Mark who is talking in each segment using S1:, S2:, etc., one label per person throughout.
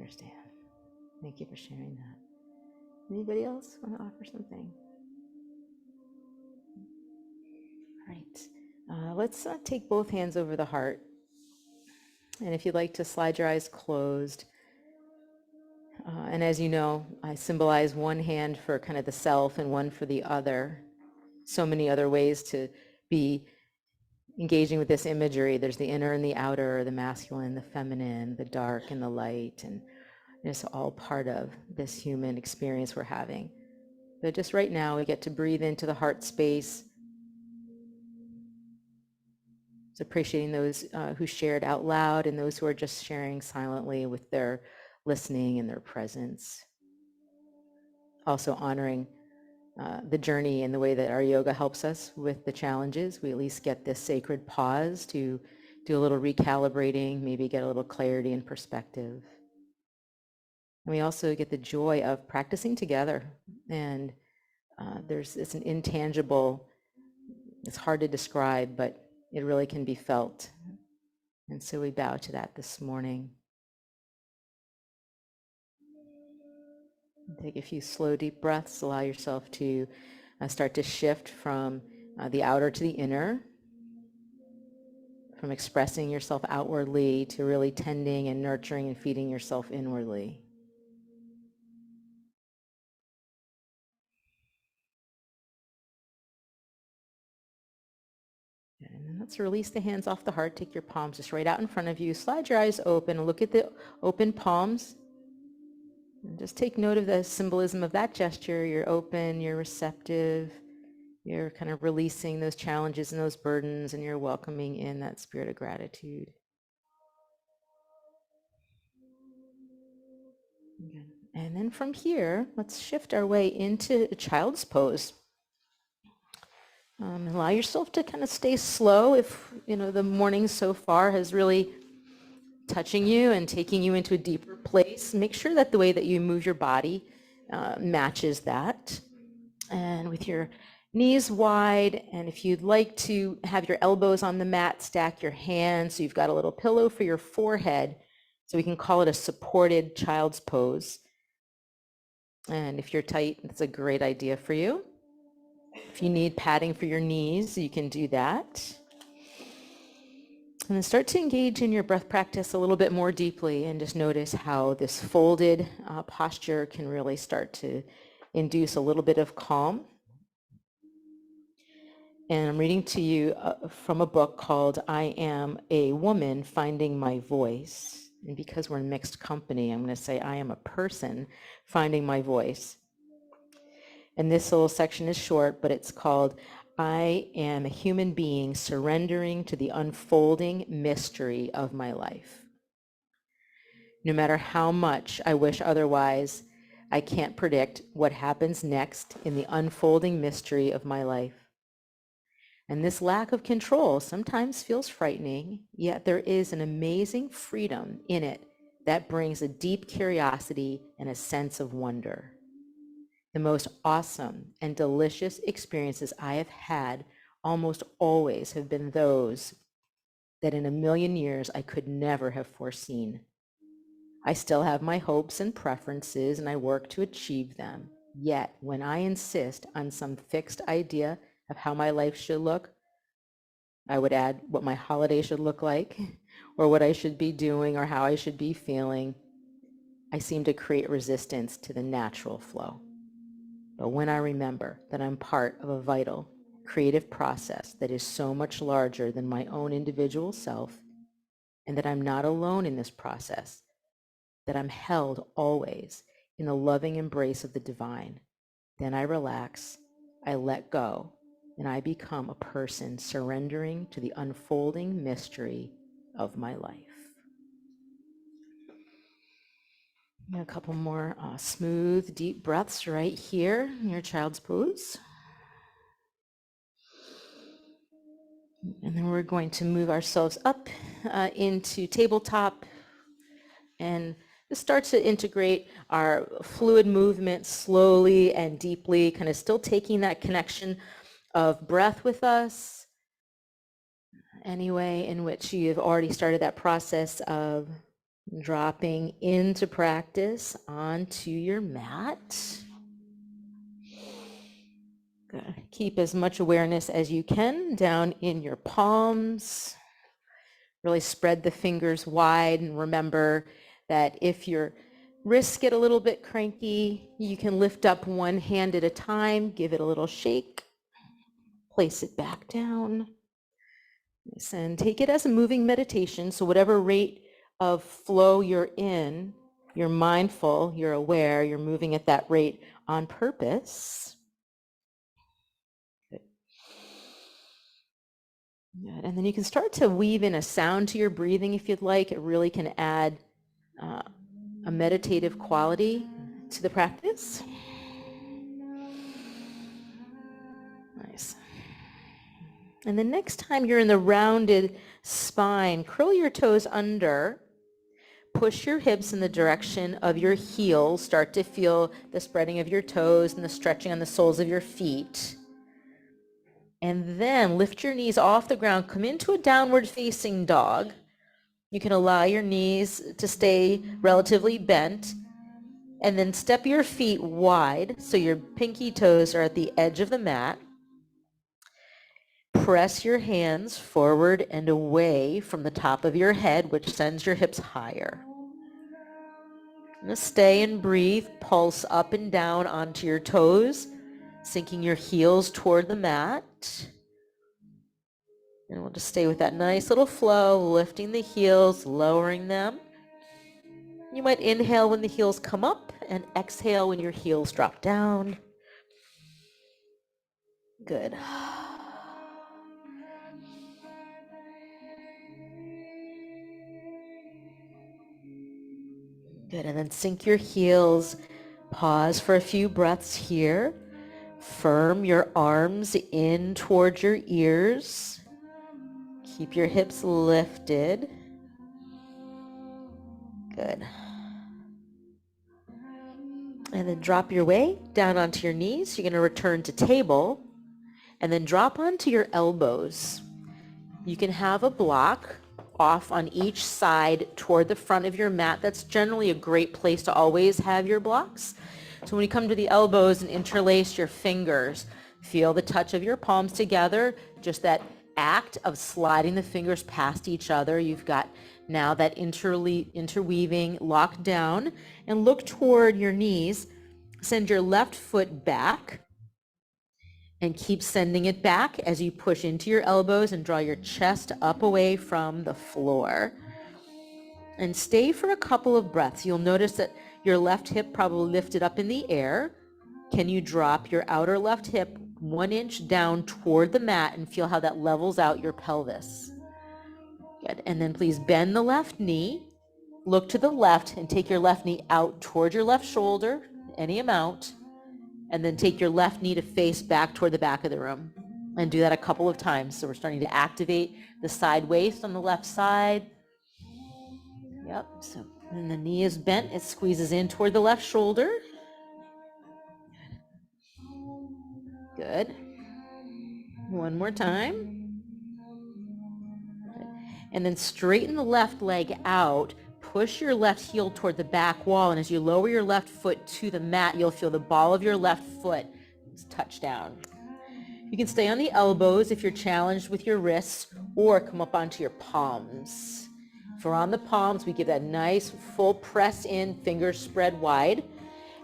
S1: understand. Thank you for sharing that. Anybody else want to offer something? All right. Let's take both hands over the heart. And if you'd like to slide your eyes closed. And as you know, I symbolize one hand for kind of the self and one for the other. So many other ways to be engaging with this imagery. There's the inner and the outer, the masculine, the feminine, the dark and the light, and it's all part of this human experience we're having. But just right now, we get to breathe into the heart space. It's appreciating those who shared out loud and those who are just sharing silently with their listening and their presence. Also honoring the journey and the way that our yoga helps us with the challenges. We at least get this sacred pause to do a little recalibrating, maybe get a little clarity and perspective. And we also get the joy of practicing together. And it's an intangible, it's hard to describe, but it really can be felt. And so we bow to that this morning. Take a few slow, deep breaths. Allow yourself to start to shift from the outer to the inner, from expressing yourself outwardly to really tending and nurturing and feeding yourself inwardly. And then let's release the hands off the heart. Take your palms just right out in front of you. Slide your eyes open and look at the open palms. And just take note of the symbolism of that gesture. You're open, you're receptive, you're kind of releasing those challenges and those burdens, and you're welcoming in that spirit of gratitude. Good. And then from here, let's shift our way into a child's pose. Allow yourself to kind of stay slow if, the morning so far has really touching you and taking you into a deeper place. Make sure that the way that you move your body matches that. And with your knees wide, and if you'd like to have your elbows on the mat, stack your hands so you've got a little pillow for your forehead. So we can call it a supported child's pose. And if you're tight, that's a great idea for you. If you need padding for your knees, you can do that. And then start to engage in your breath practice a little bit more deeply and just notice how this folded posture can really start to induce a little bit of calm. And I'm reading to you from a book called I Am a Woman Finding My Voice. And because we're in mixed company, I'm going to say I am a person finding my voice. And this little section is short, but it's called I am a human being surrendering to the unfolding mystery of my life. No matter how much I wish otherwise, I can't predict what happens next in the unfolding mystery of my life. And this lack of control sometimes feels frightening, yet there is an amazing freedom in it that brings a deep curiosity and a sense of wonder. The most awesome and delicious experiences I have had almost always have been those that in a million years I could never have foreseen. I still have my hopes and preferences and I work to achieve them. Yet when I insist on some fixed idea of how my life should look, I would add what my holiday should look like or what I should be doing or how I should be feeling, I seem to create resistance to the natural flow. But when I remember that I'm part of a vital, creative process that is so much larger than my own individual self, and that I'm not alone in this process, that I'm held always in the loving embrace of the divine, then I relax, I let go, and I become a person surrendering to the unfolding mystery of my life. And a couple more smooth, deep breaths right here in your child's pose. And then we're going to move ourselves up into tabletop and start to integrate our fluid movement slowly and deeply, kind of still taking that connection of breath with us. Any way in which you've already started that process of Dropping into practice onto your mat. Good. Keep as much awareness as you can down in your palms. Really spread the fingers wide, and remember that if your wrists get a little bit cranky, you can lift up one hand at a time, give it a little shake, place it back down. And take it as a moving meditation. So whatever rate of flow you're in, you're mindful, you're aware, you're moving at that rate on purpose. Good. Good. And then you can start to weave in a sound to your breathing if you'd like. It really can add a meditative quality to the practice. Nice. And the next time you're in the rounded spine, curl your toes under, push your hips in the direction of your heels, start to feel the spreading of your toes and the stretching on the soles of your feet. And then lift your knees off the ground, come into a downward facing dog. You can allow your knees to stay relatively bent, and then step your feet wide so your pinky toes are at the edge of the mat. Press your hands forward and away from the top of your head, which sends your hips higher. Now stay and breathe. Pulse up and down onto your toes, sinking your heels toward the mat. And we'll just stay with that nice little flow, lifting the heels, lowering them. You might inhale when the heels come up and exhale when your heels drop down. Good. Good, and then sink your heels. Pause for a few breaths here. Firm your arms in towards your ears. Keep your hips lifted. Good. And then drop your way down onto your knees. You're going to return to table and then drop onto your elbows. You can have a block off on each side toward the front of your mat. That's generally a great place to always have your blocks. So when you come to the elbows and interlace your fingers, feel the touch of your palms together, just that act of sliding the fingers past each other. You've got now that interweaving locked down, and look toward your knees. Send your left foot back and keep sending it back as you push into your elbows and draw your chest up away from the floor. And stay for a couple of breaths. You'll notice that your left hip probably lifted up in the air. Can you drop your outer left hip 1 inch down toward the mat and feel how that levels out your pelvis? Good. And then please bend the left knee. Look to the left and take your left knee out toward your left shoulder, any amount. And then take your left knee to face back toward the back of the room. And do that a couple of times. So we're starting to activate the side waist on the left side. Yep. So when the knee is bent, it squeezes in toward the left shoulder. Good. One more time. Good. And then straighten the left leg out. Push your left heel toward the back wall, and as you lower your left foot to the mat, you'll feel the ball of your left foot touch down. You can stay on the elbows if you're challenged with your wrists, or come up onto your palms. If we're on the palms, we give that nice full press in, fingers spread wide.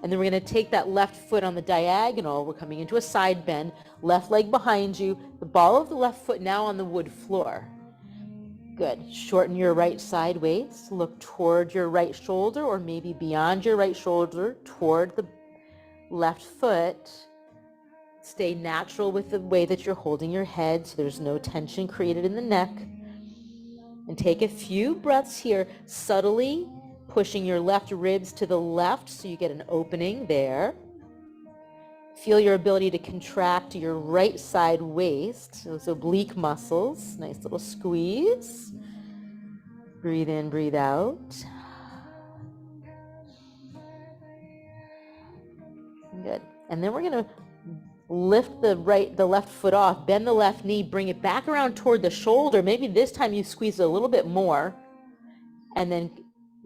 S1: And then we're going to take that left foot on the diagonal. We're coming into a side bend, left leg behind you, the ball of the left foot now on the wood floor. Good. Shorten your right side waist. Look toward your right shoulder, or maybe beyond your right shoulder toward the left foot. Stay natural with the way that you're holding your head so there's no tension created in the neck. And take a few breaths here, subtly pushing your left ribs to the left so you get an opening there. Feel your ability to contract your right side waist, those oblique muscles. Nice little squeeze. Breathe in, breathe out. Good. And then we're going to lift the left foot off, bend the left knee, bring it back around toward the shoulder. Maybe this time you squeeze it a little bit more. And then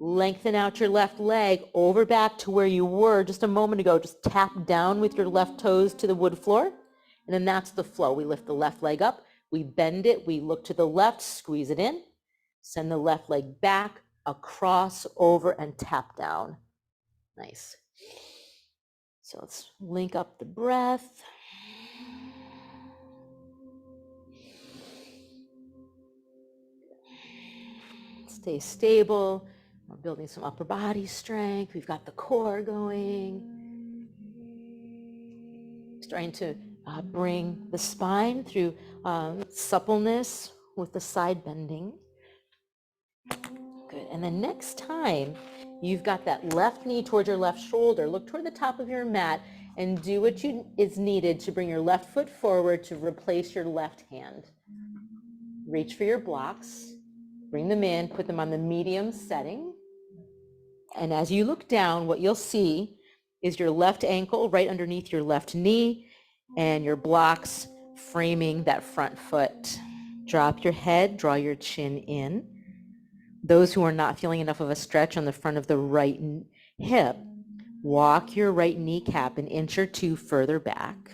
S1: Lengthen out your left leg over back to where you were just a moment ago. Just tap down with your left toes to the wood floor. And then that's the flow. We lift the left leg up, we bend it, we look to the left, squeeze it in, send the left leg back, across, over, and tap down. Nice. So let's link up the breath. Stay stable. We're building some upper body strength. We've got the core going. Starting to bring the spine through suppleness with the side bending. Good. And then next time you've got that left knee towards your left shoulder, look toward the top of your mat and do what is needed to bring your left foot forward to replace your left hand. Reach for your blocks, bring them in, put them on the medium setting. And as you look down, what you'll see is your left ankle right underneath your left knee and your blocks framing that front foot. Drop your head, draw your chin in. Those who are not feeling enough of a stretch on the front of the right hip, walk your right kneecap an inch or two further back.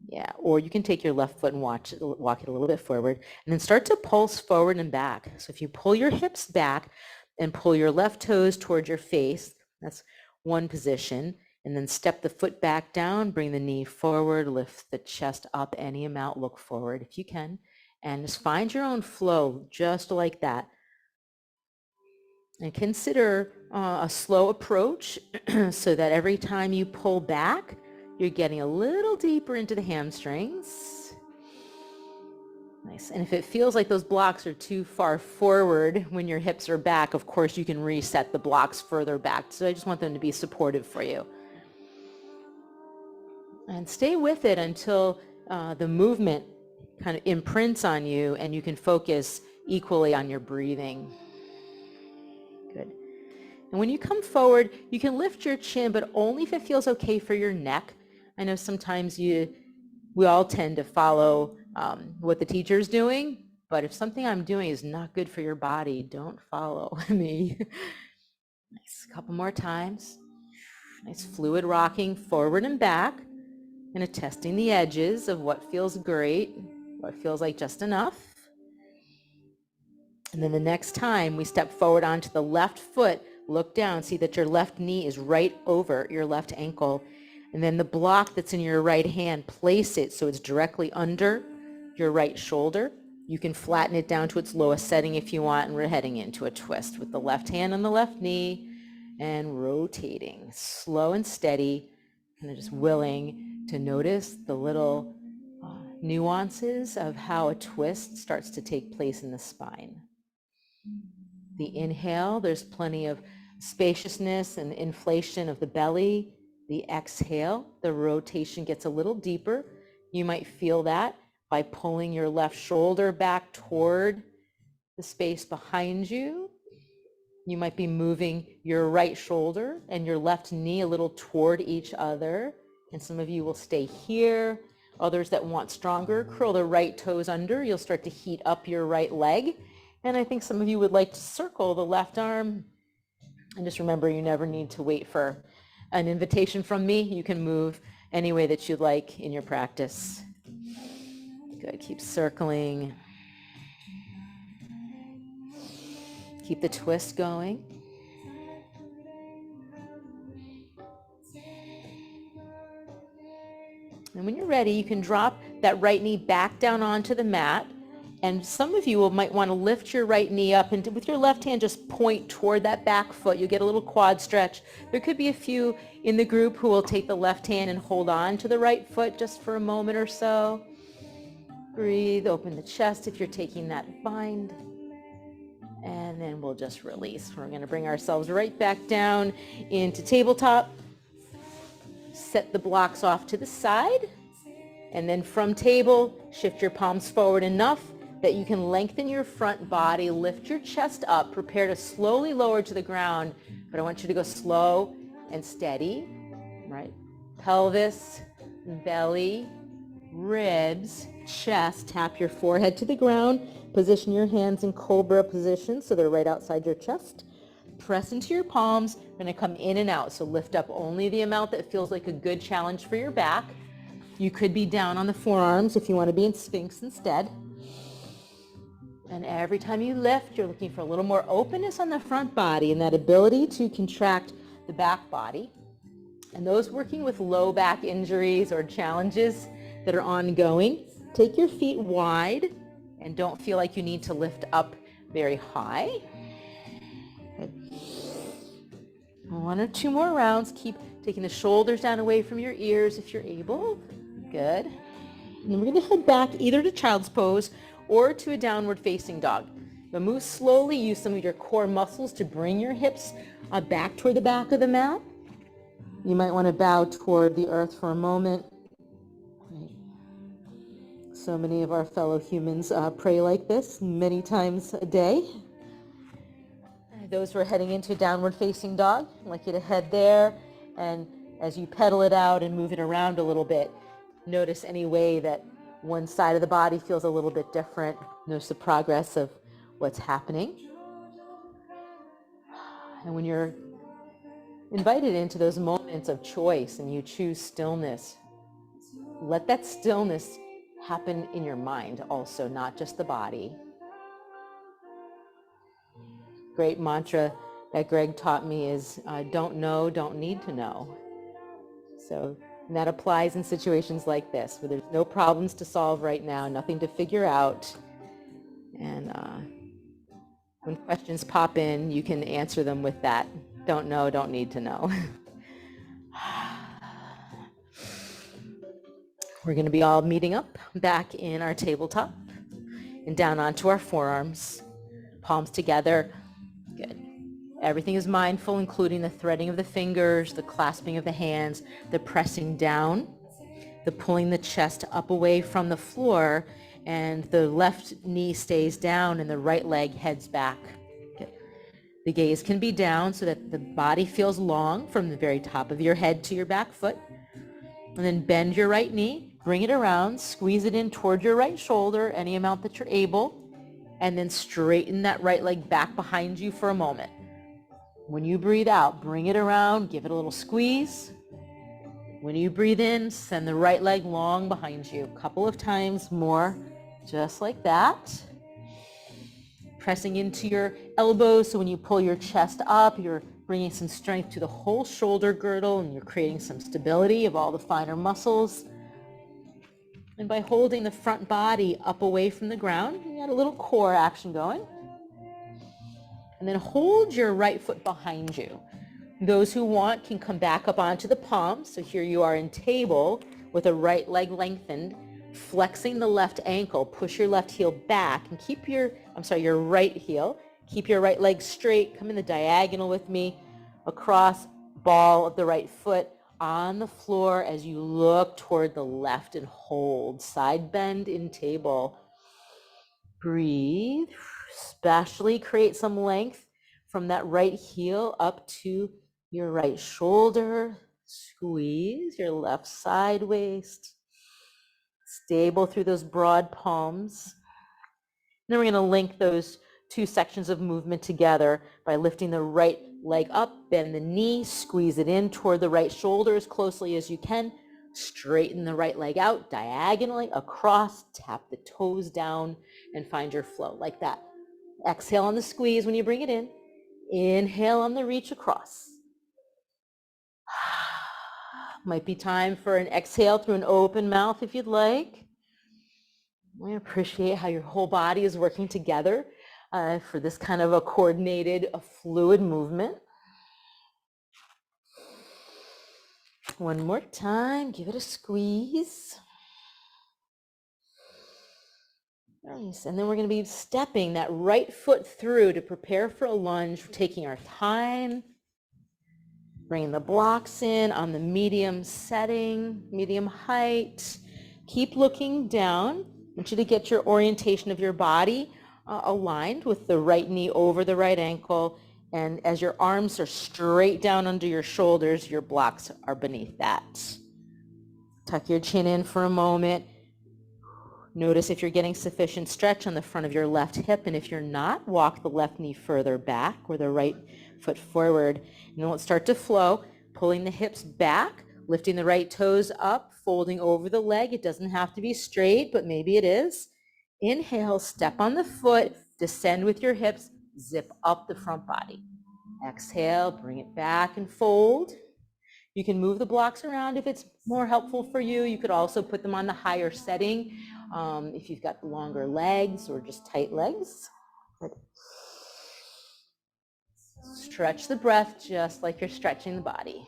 S1: Yeah, or you can take your left foot and walk it a little bit forward, and then start to pulse forward and back. So if you pull your hips back and pull your left toes towards your face, that's one position, and then step the foot back down, bring the knee forward, lift the chest up any amount, look forward if you can, and just find your own flow just like that. And consider a slow approach so that every time you pull back, you're getting a little deeper into the hamstrings. Nice. And if it feels like those blocks are too far forward when your hips are back, of course you can reset the blocks further back. So I just want them to be supportive for you. And stay with it until the movement kind of imprints on you and you can focus equally on your breathing. Good. And when you come forward, you can lift your chin, but only if it feels okay for your neck. I know sometimes we all tend to follow what the teacher's doing, but if something I'm doing is not good for your body, don't follow me. Nice, a couple more times. Nice fluid rocking forward and back, and testing the edges of what feels great, what feels like just enough. And then the next time we step forward onto the left foot, look down, see that your left knee is right over your left ankle. And then the block that's in your right hand, place it so it's directly under your right shoulder. You can flatten it down to its lowest setting if you want, and we're heading into a twist with the left hand on the left knee and rotating, slow and steady, kind of just willing to notice the little nuances of how a twist starts to take place in the spine. The inhale, there's plenty of spaciousness and inflation of the belly. The exhale, the rotation gets a little deeper. You might feel that by pulling your left shoulder back toward the space behind you. You might be moving your right shoulder and your left knee a little toward each other. And some of you will stay here. Others that want stronger, curl the right toes under. You'll start to heat up your right leg. And I think some of you would like to circle the left arm. And just remember, you never need to wait for an invitation from me. You can move any way that you'd like in your practice. Good, keep circling. Keep the twist going. And when you're ready, you can drop that right knee back down onto the mat. And some of you might want to lift your right knee up and with your left hand just point toward that back foot. You'll get a little quad stretch. There could be a few in the group who will take the left hand and hold on to the right foot just for a moment or so. Breathe, open the chest if you're taking that bind. And then we'll just release. We're going to bring ourselves right back down into tabletop. Set the blocks off to the side. And then from table, shift your palms forward enough that you can lengthen your front body, lift your chest up, prepare to slowly lower to the ground, but I want you to go slow and steady, right? Pelvis, belly, ribs, chest, tap your forehead to the ground, position your hands in cobra position so they're right outside your chest. press into your palms. We're going to come in and out. So lift up only the amount that feels like a good challenge for your back. You could be down on the forearms if you want to be in Sphinx instead. And every time you lift, you're looking for a little more openness on the front body and that ability to contract the back body. And those working with low back injuries or challenges that are ongoing, take your feet wide and don't feel like you need to lift up very high. Good. 1 or 2 more rounds. Keep taking the shoulders down away from your ears if you're able. Good. And then we're going to head back either to child's pose or to a downward facing dog. But move slowly. Use some of your core muscles to bring your hips back toward the back of the mat. You might want to bow toward the earth for a moment. So many of our fellow humans pray like this many times a day. Those who are heading into downward facing dog, I'd like you to head there, and as you pedal it out and move it around a little bit, notice any way that one side of the body feels a little bit different. Notice the progress of what's happening. And when you're invited into those moments of choice and you choose stillness, let that stillness happen in your mind also, not just the body. Great mantra that Greg taught me is don't know, don't need to know. So that applies in situations like this where there's no problems to solve right now, nothing to figure out. And when questions pop in, you can answer them with that. Don't know, don't need to know. We're going to be all meeting up back in our tabletop and down onto our forearms, palms together. Good. Everything is mindful, including the threading of the fingers, the clasping of the hands, the pressing down, the pulling the chest up away from the floor, and the left knee stays down and the right leg heads back. Good. The gaze can be down so that the body feels long from the very top of your head to your back foot. And then bend your right knee, bring it around, squeeze it in toward your right shoulder, any amount that you're able, and then straighten that right leg back behind you for a moment. When you breathe out, bring it around, give it a little squeeze. When you breathe in, send the right leg long behind you. A couple of times more, just like that. Pressing into your elbows, so when you pull your chest up, you're bringing some strength to the whole shoulder girdle, and you're creating some stability of all the finer muscles. And by holding the front body up away from the ground, you got a little core action going. And then hold your right foot behind you. Those who want can come back up onto the palms. So here you are in table with a right leg lengthened, flexing the left ankle. Push your left heel back and keep your right heel. Keep your right leg straight. Come in the diagonal with me across ball of the right foot on the floor as you look toward the left and hold. Side bend in table. Breathe. Especially create some length from that right heel up to your right shoulder. Squeeze your left side waist. Stable through those broad palms. Then we're going to link those two sections of movement together by lifting the right leg up, bend the knee, squeeze it in toward the right shoulder as closely as you can. Straighten the right leg out diagonally across, tap the toes down and find your flow like that. Exhale on the squeeze when you bring it in. Inhale on the reach across. Might be time for an exhale through an open mouth if you'd like. I appreciate how your whole body is working together for this kind of a coordinated, fluid movement. One more time, give it a squeeze. Nice, and then we're going to be stepping that right foot through to prepare for a lunge, taking our time, bringing the blocks in on the medium setting, medium height. Keep looking down. I want you to get your orientation of your body aligned with the right knee over the right ankle. And as your arms are straight down under your shoulders, your blocks are beneath that. Tuck your chin in for a moment. Notice if you're getting sufficient stretch on the front of your left hip, and if you're not, walk the left knee further back or the right foot forward. And then let's start to flow, pulling the hips back, lifting the right toes up, folding over the leg. It doesn't have to be straight, but maybe it is. Inhale, step on the foot, descend with your hips, zip up the front body. Exhale, bring it back and fold. You can move the blocks around if it's more helpful for you. You could also put them on the higher setting if you've got longer legs or just tight legs. Good. Stretch the breath just like you're stretching the body.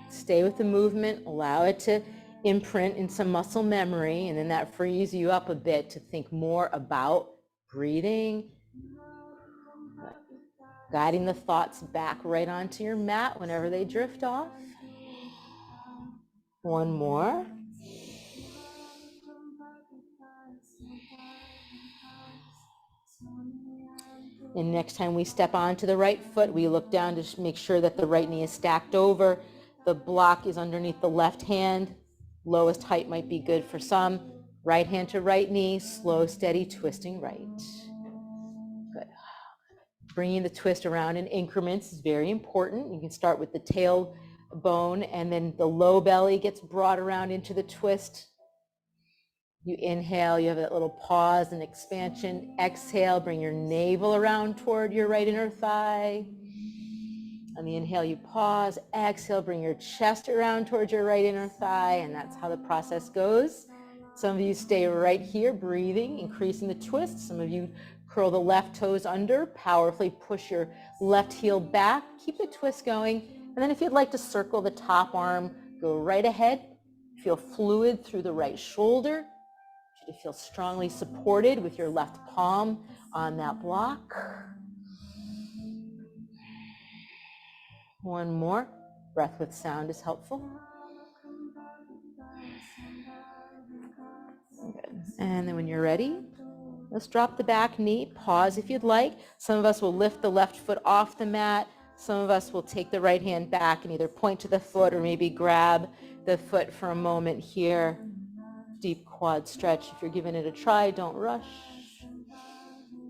S1: Stay with the movement, allow it to imprint in some muscle memory, and then that frees you up a bit to think more about breathing, guiding the thoughts back right onto your mat whenever they drift off. One more. And next time we step onto the right foot, we look down to make sure that the right knee is stacked over. The block is underneath the left hand. Lowest height might be good for some. Right hand to right knee, slow, steady, twisting right. Good. Bringing the twist around in increments is very important. You can start with the tailbone, and then the low belly gets brought around into the twist. You inhale, you have that little pause and expansion. Exhale, bring your navel around toward your right inner thigh. On the inhale, you pause. Exhale, bring your chest around towards your right inner thigh, and that's how the process goes. Some of you stay right here, breathing, increasing the twist. Some of you curl the left toes under, powerfully push your left heel back. Keep the twist going. And then if you'd like to circle the top arm, go right ahead. Feel fluid through the right shoulder. You feel strongly supported with your left palm on that block. One more. Breath with sound is helpful. Good. And then when you're ready, let's drop the back knee. Pause if you'd like. Some of us will lift the left foot off the mat. Some of us will take the right hand back and either point to the foot or maybe grab the foot for a moment here. Deep quad stretch. If you're giving it a try, don't rush.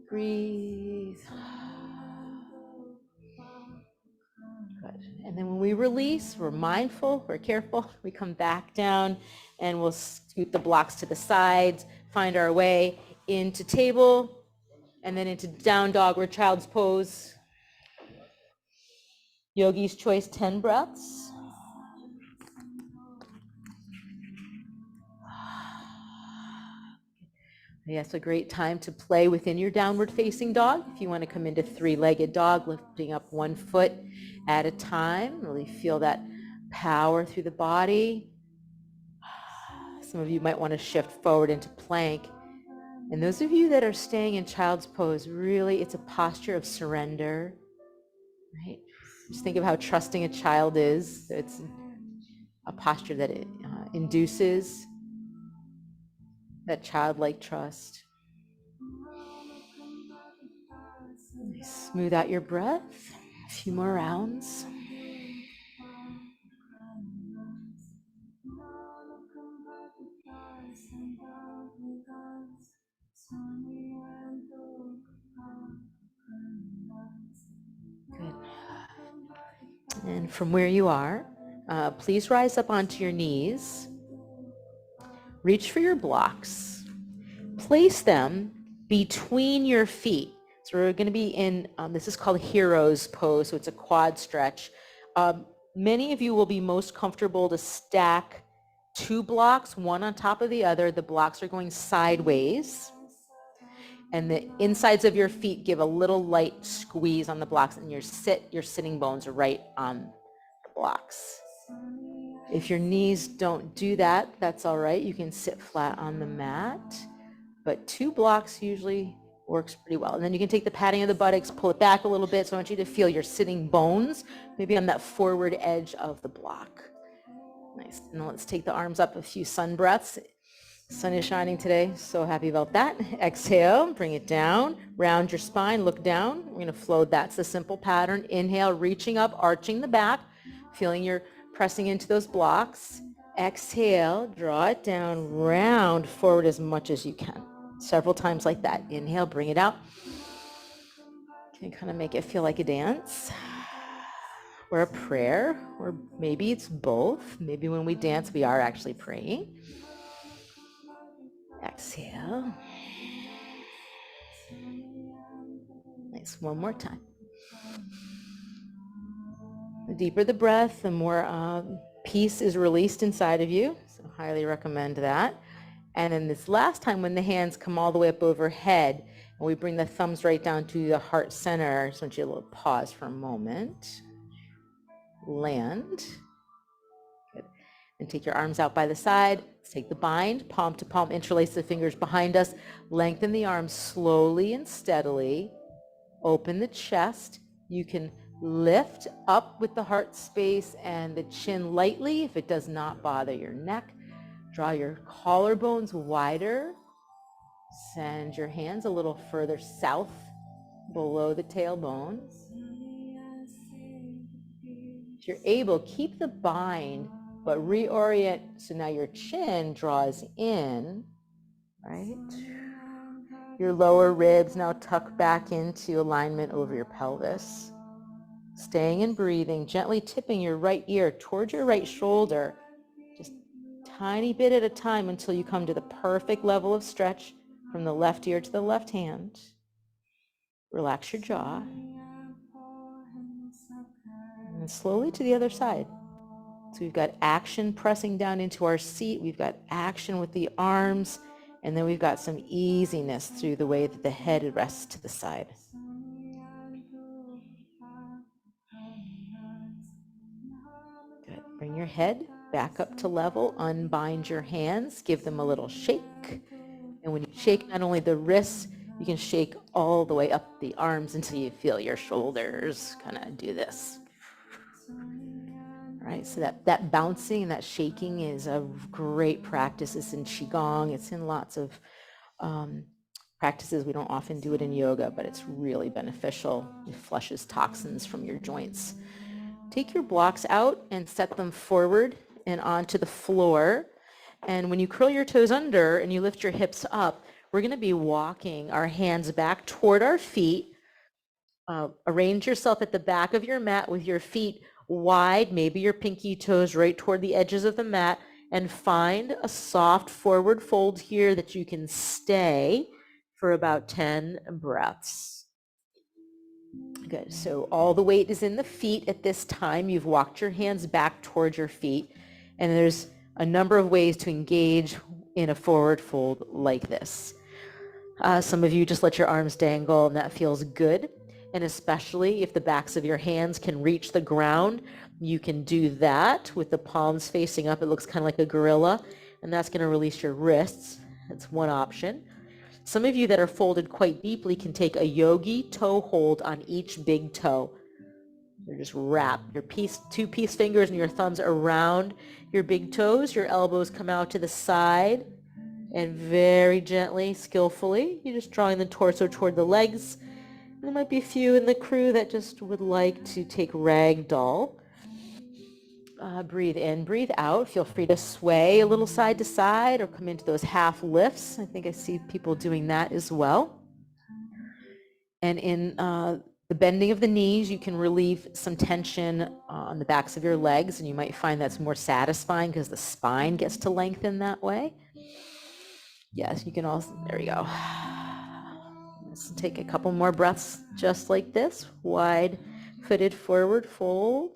S1: Breathe. Good. And then when we release, we're mindful, we're careful. We come back down and we'll scoot the blocks to the sides, find our way into table, and then into down dog or child's pose. Yogi's choice, 10 breaths. Yes, a great time to play within your downward facing dog. If you want to come into three-legged dog, lifting up one foot at a time, really feel that power through the body. Some of you might want to shift forward into plank. And those of you that are staying in child's pose, really, it's a posture of surrender, right? Just think of how trusting a child is. It's a posture that it induces that childlike trust. Smooth out your breath. A few more rounds. Good. And from where you are, please rise up onto your knees. Reach for your blocks. Place them between your feet. So we're going to be in, this is called hero's pose, so it's a quad stretch. Many of you will be most comfortable to stack two blocks, one on top of the other. The blocks are going sideways. And the insides of your feet give a little light squeeze on the blocks, and your sitting bones are right on the blocks. If your knees don't do that, that's all right. You can sit flat on the mat, but two blocks usually works pretty well. And then you can take the padding of the buttocks, pull it back a little bit. So I want you to feel your sitting bones, maybe on that forward edge of the block. Nice. And let's take the arms up, a few sun breaths. Sun is shining today, so happy about that. Exhale, bring it down, round your spine, look down. We're going to float. That's the simple pattern. Inhale, reaching up, arching the back, feeling your pressing into those blocks. Exhale, draw it down, round forward as much as you can. Several times like that. Inhale, bring it out. Can kind of make it feel like a dance or a prayer, or maybe it's both. Maybe when we dance, we are actually praying. Exhale. Nice, one more time. The deeper the breath, the more peace is released inside of you. So highly recommend that. And then this last time when the hands come all the way up overhead and we bring the thumbs right down to the heart center, I just want you to pause for a moment. Land. Good. And take your arms out by the side. Let's take the bind, palm to palm, interlace the fingers behind us. Lengthen the arms slowly and steadily. Open the chest. You can lift up with the heart space and the chin lightly if it does not bother your neck. Draw your collarbones wider. Send your hands a little further south below the tailbone. If you're able, keep the bind, but reorient so now your chin draws in, right? Your lower ribs now tuck back into alignment over your pelvis. Staying and breathing, gently tipping your right ear towards your right shoulder, just tiny bit at a time until you come to the perfect level of stretch from the left ear to the left hand. Relax your jaw. And slowly to the other side. So we've got action pressing down into our seat. We've got action with the arms. And then we've got some easiness through the way that the head rests to the side. Good. Bring your head back up to level. Unbind your hands. Give them a little shake. And when you shake not only the wrists, you can shake all the way up the arms until you feel your shoulders kind of do this. All right, so that bouncing and that shaking is a great practice. It's in Qigong. It's in lots of practices. We don't often do it in yoga, but it's really beneficial. It flushes toxins from your joints. Take your blocks out and set them forward and onto the floor. And when you curl your toes under and you lift your hips up, we're going to be walking our hands back toward our feet. Arrange yourself at the back of your mat with your feet wide, maybe your pinky toes right toward the edges of the mat, and find a soft forward fold here that you can stay for about 10 breaths. Good. So all the weight is in the feet at this time. You've walked your hands back towards your feet, and there's a number of ways to engage in a forward fold like this. Some of you just let your arms dangle, and that feels good. And especially if the backs of your hands can reach the ground, you can do that with the palms facing up. It looks kind of like a gorilla, and that's going to release your wrists. That's one option. Some of you that are folded quite deeply can take a yogi toe hold on each big toe. You just wrap your two peace fingers and your thumbs around your big toes. Your elbows come out to the side, and very gently, skillfully, you're just drawing the torso toward the legs. There might be a few in the crew that just would like to take ragdoll. Breathe in, breathe out. Feel free to sway a little side to side or come into those half lifts. I think I see people doing that as well. And in the bending of the knees, you can relieve some tension on the backs of your legs, and you might find that's more satisfying because the spine gets to lengthen that way. Yes, you can also, there we go. Let's take a couple more breaths just like this. Wide footed forward fold.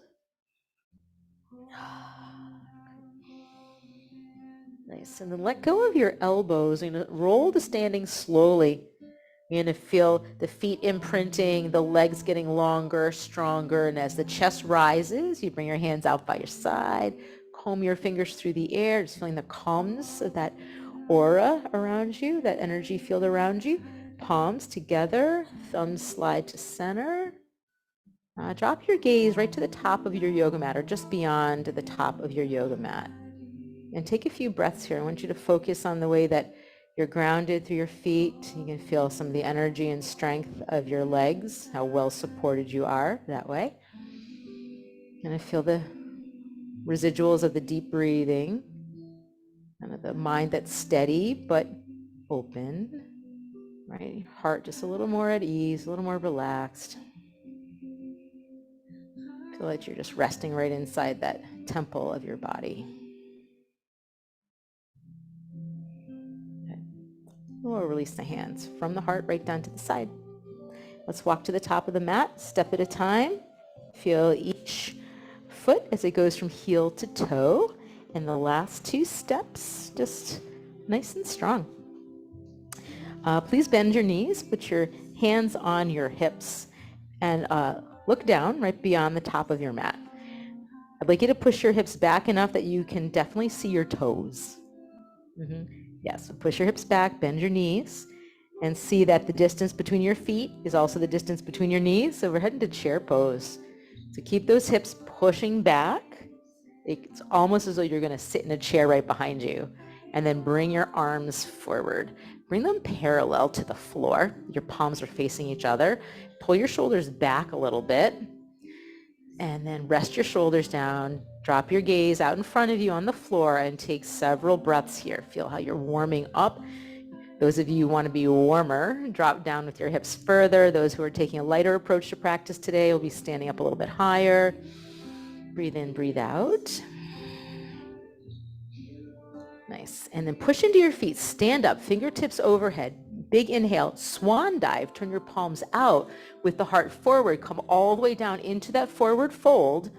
S1: Nice. And then let go of your elbows. You're going to roll to standing slowly. You're going to feel the feet imprinting, the legs getting longer, stronger. And as the chest rises, you bring your hands out by your side, comb your fingers through the air, just feeling the calmness of that aura around you, that energy field around you. Palms together, thumbs slide to center. Drop your gaze right to the top of your yoga mat or just beyond the top of your yoga mat. And take a few breaths here. I want you to focus on the way that you're grounded through your feet. You can feel some of the energy and strength of your legs, how well supported you are that way. And I feel the residuals of the deep breathing Kind of the mind that's steady but open, right? Heart just a little more at ease, a little more relaxed. Feel like you're just resting right inside that temple of your body. Okay. We'll release the hands from the heart right down to the side. Let's walk to the top of the mat, step at a time. Feel each foot as it goes from heel to toe. And the last 2 steps, just nice and strong. Please bend your knees, put your hands on your hips, and look down right beyond the top of your mat. I'd like you to push your hips back enough that you can definitely see your toes. Yes, so push your hips back, bend your knees, and see that the distance between your feet is also the distance between your knees. So we're heading to chair pose. So keep those hips pushing back. It's almost as though you're going to sit in a chair right behind you. And then bring your arms forward. Bring them parallel to the floor. Your palms are facing each other. Pull your shoulders back a little bit. And then rest your shoulders down. Drop your gaze out in front of you on the floor and take several breaths here. Feel how you're warming up. Those of you who want to be warmer, drop down with your hips further. Those who are taking a lighter approach to practice today will be standing up a little bit higher. Breathe in, breathe out. Nice. And then push into your feet. Stand up, fingertips overhead. Big inhale, swan dive. Turn your palms out with the heart forward. Come all the way down into that forward fold.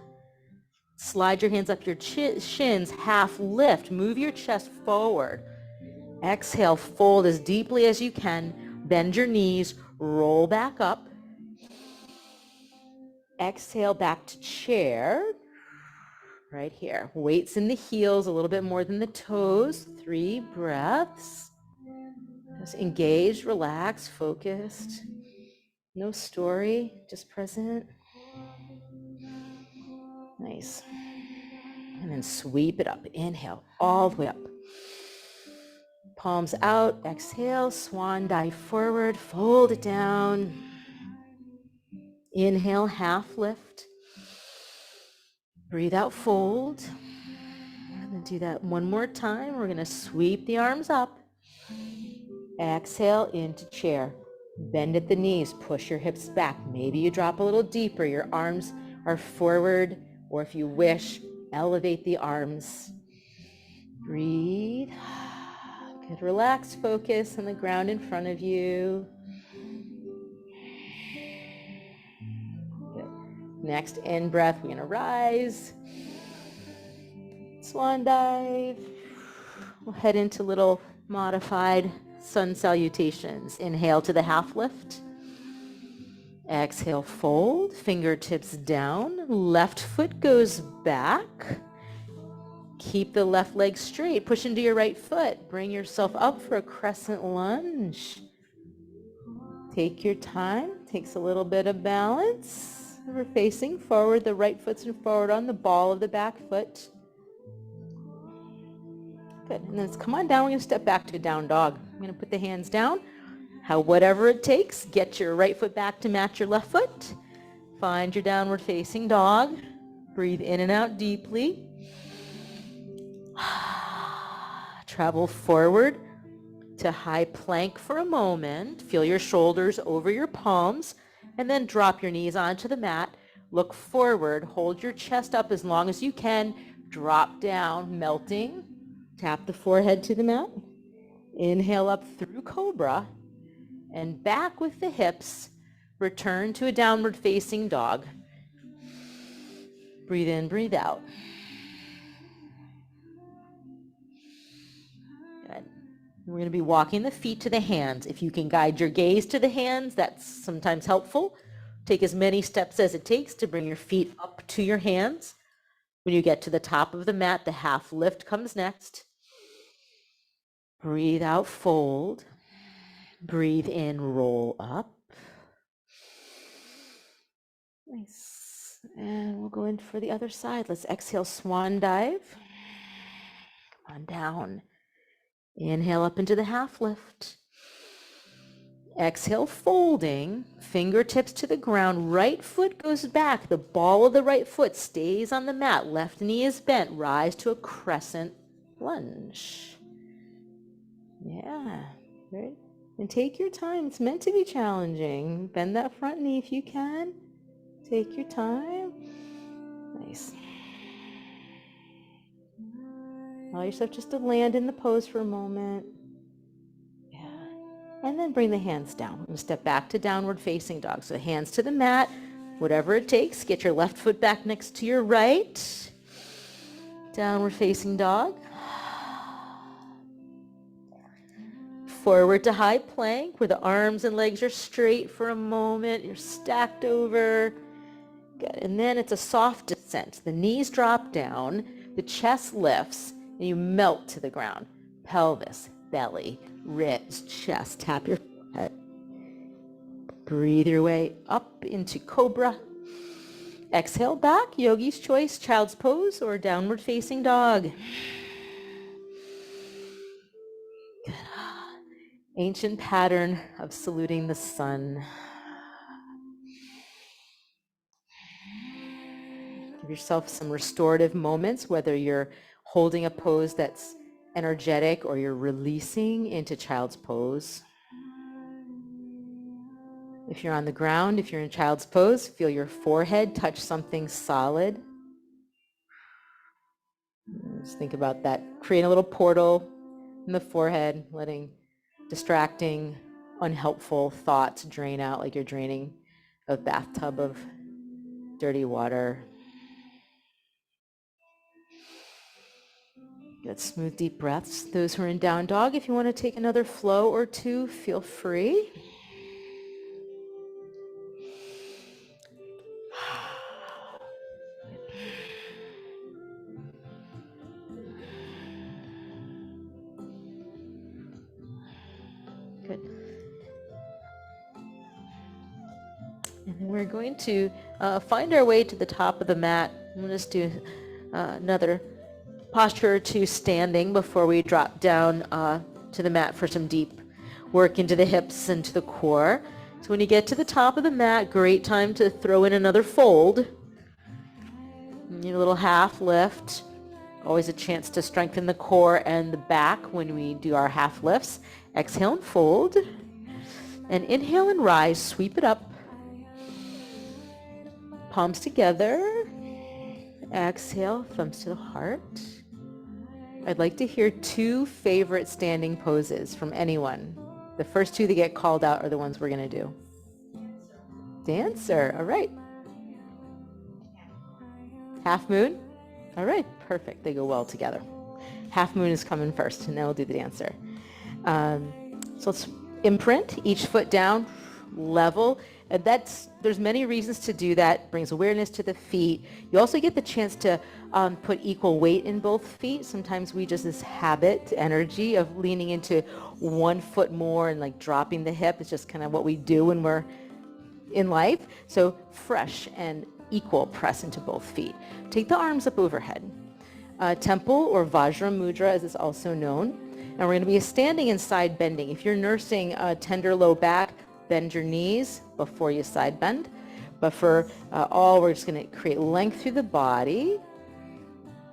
S1: Slide your hands up your shins, half lift. Move your chest forward. Exhale, fold as deeply as you can. Bend your knees, roll back up. Exhale back to chair. Right here. Weights in the heels, a little bit more than the toes. 3 breaths. Just engaged, relaxed, focused. No story, just present. Nice. And then sweep it up. Inhale, all the way up. Palms out, exhale, swan dive forward, fold it down. Inhale, half lift. Breathe out, fold. And then do that one more time. We're going to sweep the arms up. Exhale into chair. Bend at the knees, push your hips back. Maybe you drop a little deeper. Your arms are forward, or if you wish, elevate the arms. Breathe. Good, relaxed focus on the ground in front of you. Good. Next in-breath, we're going to rise. Swan dive. We'll head into little modified sun salutations. Inhale to the half lift. Exhale, fold, fingertips down. Left foot goes back. Keep the left leg straight. Push into your right foot. Bring yourself up for a crescent lunge. Take your time. Takes a little bit of balance. We're facing forward. The right foot's forward on the ball of the back foot. Good. And then let's come on down. We're going to step back to a down dog. I'm going to put the hands down. Whatever it takes, get your right foot back to match your left foot. Find your downward facing dog. Breathe in and out deeply. Travel forward to high plank for a moment. Feel your shoulders over your palms, and then drop your knees onto the mat. Look forward. Hold your chest up as long as you can. Drop down, melting. Tap the forehead to the mat. Inhale up through cobra. And back with the hips. Return to a downward facing dog. Breathe in, breathe out. Good. We're going to be walking the feet to the hands. If you can guide your gaze to the hands, that's sometimes helpful. Take as many steps as it takes to bring your feet up to your hands. When you get to the top of the mat, the half lift comes next. Breathe out, fold. Breathe in, roll up. Nice. And we'll go in for the other side. Let's exhale, swan dive. Come on down. Inhale up into the half lift. Exhale, folding, fingertips to the ground. Right foot goes back. The ball of the right foot stays on the mat. Left knee is bent. Rise to a crescent. lunge. Yeah, right. And take your time. It's meant to be challenging. Bend that front knee if you can. Take your time. Nice. Allow yourself just to land in the pose for a moment. Yeah. And then bring the hands down. And step back to downward facing dog. So hands to the mat, whatever it takes. Get your left foot back next to your right. Downward facing dog. Forward to high plank where the arms and legs are straight for a moment. You're stacked over. Good. And then it's a soft descent. The knees drop down, the chest lifts, and you melt to the ground. Pelvis, belly, ribs, chest. Tap your head. Breathe your way up into cobra. Exhale back, yogi's choice, child's pose, or downward facing dog. Good. Ancient pattern of saluting the sun. Give yourself some restorative moments, whether you're holding a pose that's energetic or you're releasing into child's pose. If you're on the ground, if you're in child's pose, feel your forehead touch something solid. Just think about that. Create a little portal in the forehead, letting distracting, unhelpful thoughts drain out like you're draining a bathtub of dirty water. Good, smooth, deep breaths. Those who are in down dog, if you want to take another flow or two, feel free. Good. And then we're going to find our way to the top of the mat. We'll just do another posture or two standing before we drop down to the mat for some deep work into the hips and to the core. So when you get to the top of the mat, great time to throw in another fold. You know, a little half lift. Always a chance to strengthen the core and the back when we do our half lifts. Exhale and fold. And inhale and rise, sweep it up. Palms together. Exhale, thumbs to the heart. I'd like to hear two favorite standing poses from anyone. The first two that get called out are the ones we're going to do. Dancer. All right. Half moon. All right. Perfect. They go well together. Half moon is coming first, and then we'll do the dancer. So let's imprint each foot down, level. And there's many reasons to do that. Brings awareness to the feet. You also get the chance to put equal weight in both feet. Sometimes we just this habit energy of leaning into one foot more and like dropping the hip. It's just kind of what we do when we're in life. So fresh and equal press into both feet. Take the arms up overhead. Temple or Vajra Mudra, as it's also known. And we're going to be standing and side bending. If you're nursing a tender low back, bend your knees before you side bend. But for all, we're just going to create length through the body.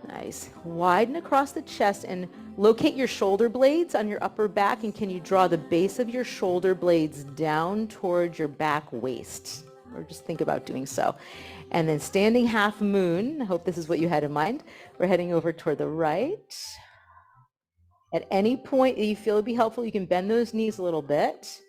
S1: Nice. Widen across the chest and locate your shoulder blades on your upper back. And can you draw the base of your shoulder blades down towards your back waist? Or just think about doing so. And then standing half moon. I hope this is what you had in mind. We're heading over toward the right. At any point that you feel would be helpful, you can bend those knees a little bit.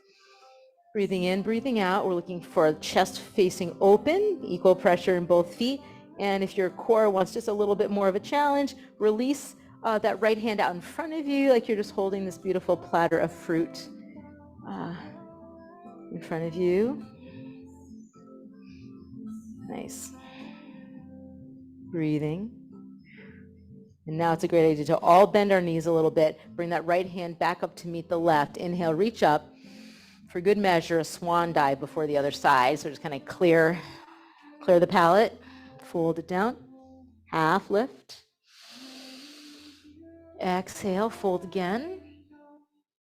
S1: Breathing in, breathing out. We're looking for a chest facing open, equal pressure in both feet. And if your core wants just a little bit more of a challenge, release that right hand out in front of you like you're just holding this beautiful platter of fruit in front of you. Nice. Breathing. And now it's a great idea to all bend our knees a little bit. Bring that right hand back up to meet the left. Inhale, reach up. For good measure, a swan dive before the other side. So just kind of clear the palate. Fold it down. Half lift. Exhale, fold again.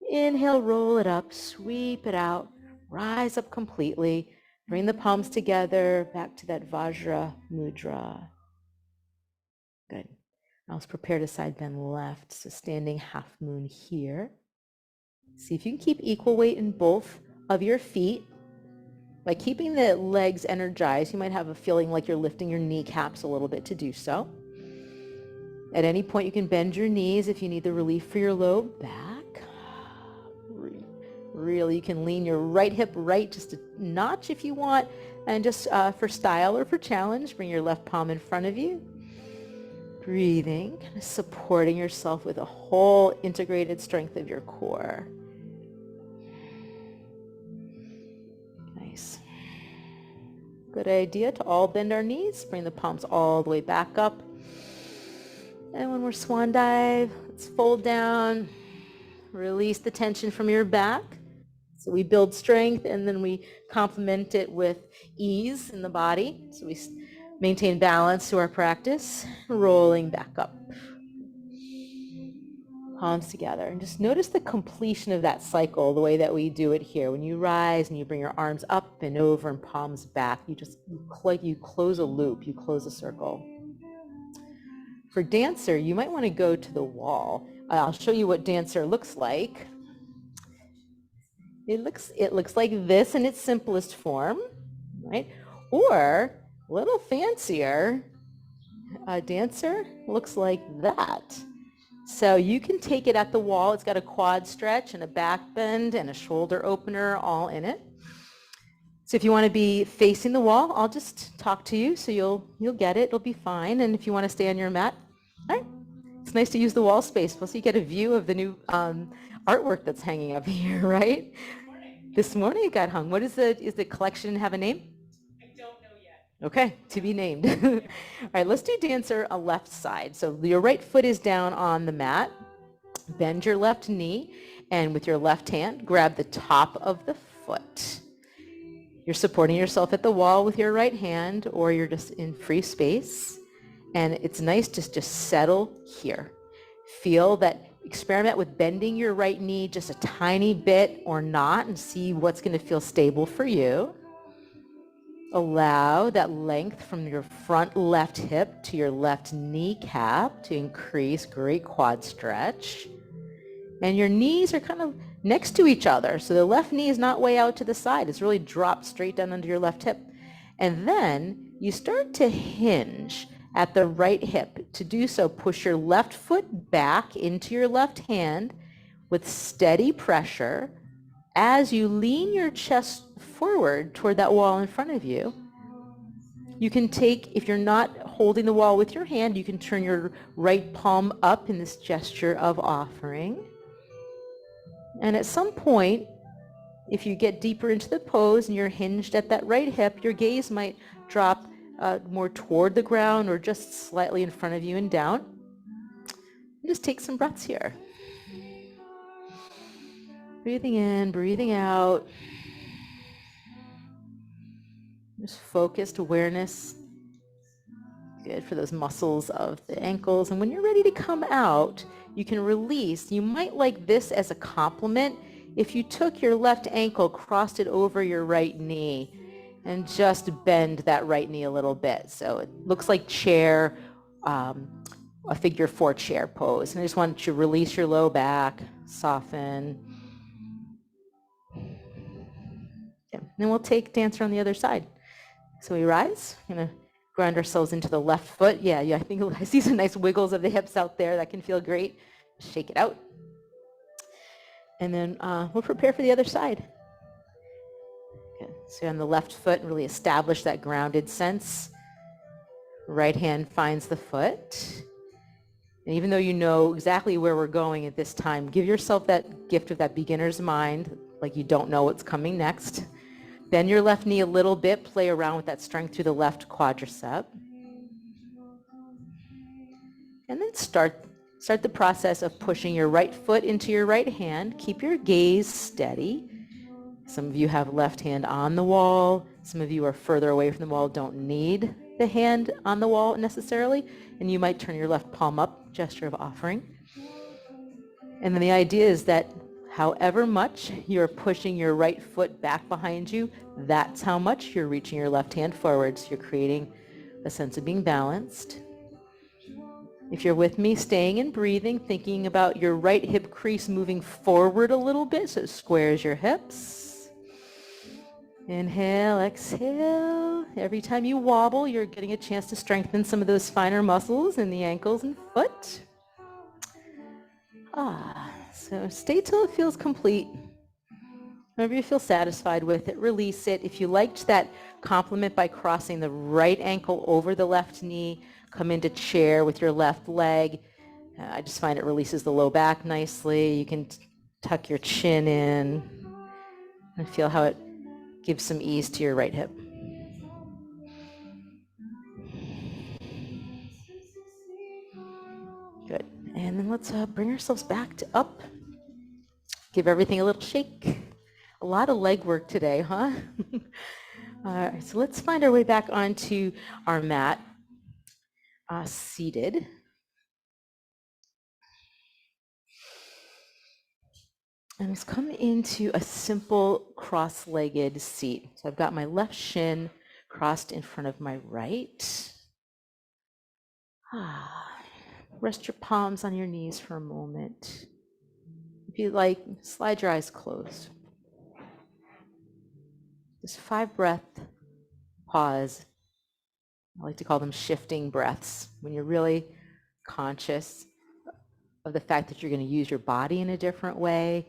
S1: Inhale, roll it up, sweep it out. Rise up completely. Bring the palms together, back to that Vajra Mudra. Good. Now let's prepare to side bend left. So standing half moon here. See if you can keep equal weight in both of your feet. By keeping the legs energized, you might have a feeling like you're lifting your kneecaps a little bit to do so. At any point, you can bend your knees if you need the relief for your low back. Really, you can lean your right hip right just a notch if you want. And just for style or for challenge, bring your left palm in front of you. Breathing, kind of supporting yourself with a whole integrated strength of your core. Nice. Good idea to all bend our knees. Bring the palms all the way back up. And when we're swan dive, let's fold down. Release the tension from your back. So we build strength and then we complement it with ease in the body. So we maintain balance through our practice. Rolling back up. Palms together. And just notice the completion of that cycle the way that we do it here. When you rise and you bring your arms up and over and palms back, you close a loop, you close a circle. For dancer, you might want to go to the wall. I'll show you what dancer looks like. It looks like this in its simplest form, right? Or a little fancier, a dancer looks like that. So you can take it at the wall. It's got a quad stretch and a back bend and a shoulder opener all in it. So if you want to be facing the wall, I'll just talk to you so you'll get it. It'll be fine. And if you want to stay on your mat, all right. It's nice to use the wall space. Plus you get a view of the new artwork that's hanging up here, right? This morning it got hung. What is the collection have a name? I don't know yet. Okay, to be named. All right, let's do dancer on left side. So your right foot is down on the mat. Bend your left knee, and with your left hand, grab the top of the foot. You're supporting yourself at the wall with your right hand, or you're just in free space. And it's nice to just settle here. Feel that, experiment with bending your right knee just a tiny bit or not and see what's going to feel stable for you. Allow that length from your front left hip to your left kneecap to increase. Great quad stretch. And your knees are kind of next to each other. So the left knee is not way out to the side. It's really dropped straight down under your left hip. And then you start to hinge at the right hip. To do so, push your left foot back into your left hand with steady pressure as you lean your chest forward toward that wall in front of you. You can take, if you're not holding the wall with your hand, you can turn your right palm up in this gesture of offering. And at some point, if you get deeper into the pose and you're hinged at that right hip, your gaze might drop more toward the ground or just slightly in front of you and down. And just take some breaths here. Breathing in, breathing out. Just focused awareness. Good for those muscles of the ankles. And when you're ready to come out, you can release. You might like this as a compliment. If you took your left ankle, crossed it over your right knee, and just bend that right knee a little bit. So it looks like chair, a figure 4 chair pose. And I just want you to release your low back, soften. Yeah. Then we'll take dancer on the other side. So we rise, gonna ground ourselves into the left foot. Yeah, I think I see some nice wiggles of the hips out there. That can feel great. Shake it out. And then we'll prepare for the other side. Okay. So on the left foot, really establish that grounded sense. Right hand finds the foot. And even though you know exactly where we're going at this time, give yourself that gift of that beginner's mind, like you don't know what's coming next. Bend your left knee a little bit, play around with that strength through the left quadricep. And then start the process of pushing your right foot into your right hand. Keep your gaze steady. Some of you have left hand on the wall. Some of you are further away from the wall, don't need the hand on the wall necessarily. And you might turn your left palm up, gesture of offering. And then the idea is that however much you're pushing your right foot back behind you, that's how much you're reaching your left hand forward. So you're creating a sense of being balanced. If you're with me, staying and breathing, thinking about your right hip crease moving forward a little bit so it squares your hips. Inhale, exhale. Every time you wobble, you're getting a chance to strengthen some of those finer muscles in the ankles and foot. So stay till it feels complete. Whenever you feel satisfied with it, release it. If you liked that compliment by crossing the right ankle over the left knee, come into chair with your left leg. I just find it releases the low back nicely. You can tuck your chin in and feel how it gives some ease to your right hip. Good. And then let's bring ourselves back to up. Give everything a little shake. A lot of leg work today, huh? All right, so let's find our way back onto our mat, seated. And let's come into a simple cross-legged seat. So I've got my left shin crossed in front of my right. Rest your palms on your knees for a moment. If you like, slide your eyes closed. Just 5 breath pause. I like to call them shifting breaths, when you're really conscious of the fact that you're going to use your body in a different way,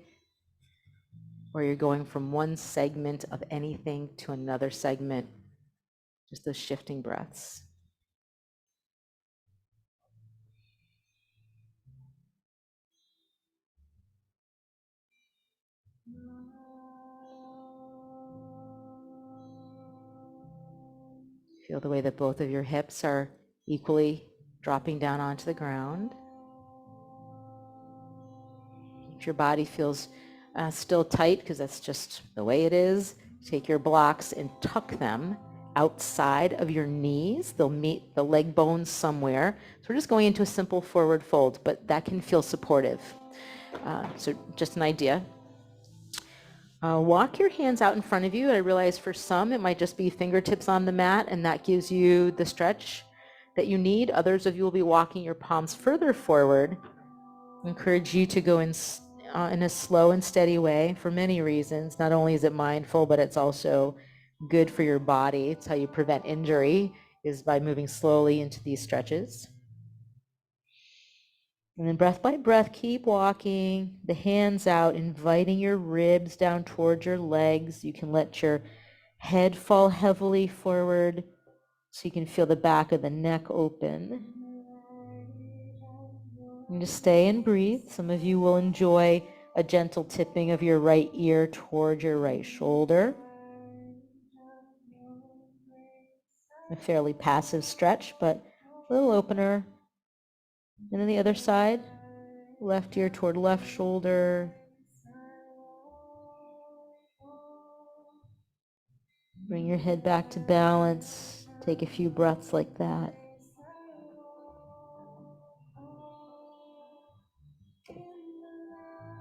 S1: or you're going from one segment of anything to another segment, just those shifting breaths. Feel the way that both of your hips are equally dropping down onto the ground. If your body feels still tight, because that's just the way it is, take your blocks and tuck them outside of your knees. They'll meet the leg bones somewhere. So we're just going into a simple forward fold, but that can feel supportive. So just an idea. Walk your hands out in front of you. I realize for some it might just be fingertips on the mat, and that gives you the stretch that you need. Others of you will be walking your palms further forward. I encourage you to go in a slow and steady way for many reasons. Not only is it mindful, but it's also good for your body. It's how you prevent injury, is by moving slowly into these stretches. And then breath by breath, keep walking, the hands out, inviting your ribs down towards your legs. You can let your head fall heavily forward so you can feel the back of the neck open. And just stay and breathe. Some of you will enjoy a gentle tipping of your right ear towards your right shoulder. A fairly passive stretch, but a little opener. And then the other side, left ear toward left shoulder. Bring your head back to balance. Take a few breaths like that.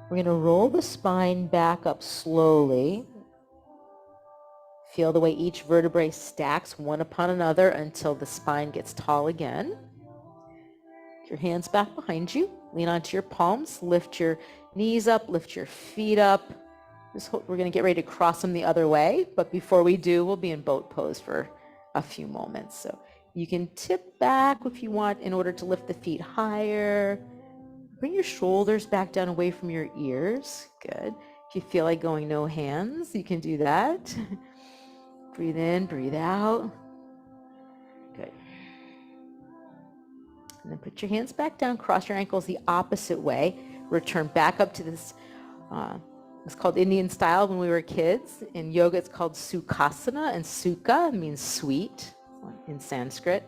S1: We're going to roll the spine back up slowly. Feel the way each vertebrae stacks one upon another until the spine gets tall again. Your hands back behind you. Lean onto your palms. Lift your knees up. Lift your feet up. We're going to get ready to cross them the other way. But before we do, we'll be in boat pose for a few moments. So you can tip back if you want in order to lift the feet higher. Bring your shoulders back down away from your ears. Good. If you feel like going no hands, you can do that. Breathe in, breathe out. Good. And then put your hands back down, cross your ankles the opposite way. Return back up to this, it's called Indian style when we were kids. In yoga, it's called Sukhasana, and Sukha means sweet in Sanskrit.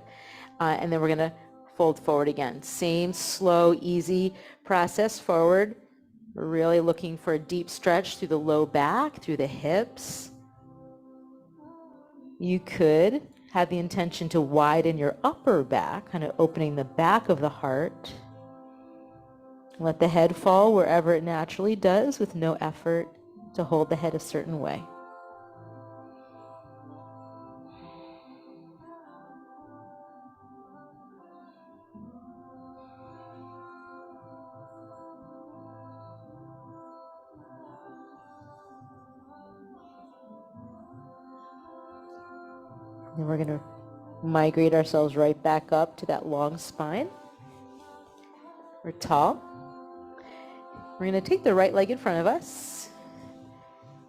S1: And then we're going to fold forward again. Same slow, easy process forward. We're really looking for a deep stretch through the low back, through the hips. You could have the intention to widen your upper back, kind of opening the back of the heart. Let the head fall wherever it naturally does with no effort to hold the head a certain way. And we're going to migrate ourselves right back up to that long spine. We're tall. We're going to take the right leg in front of us.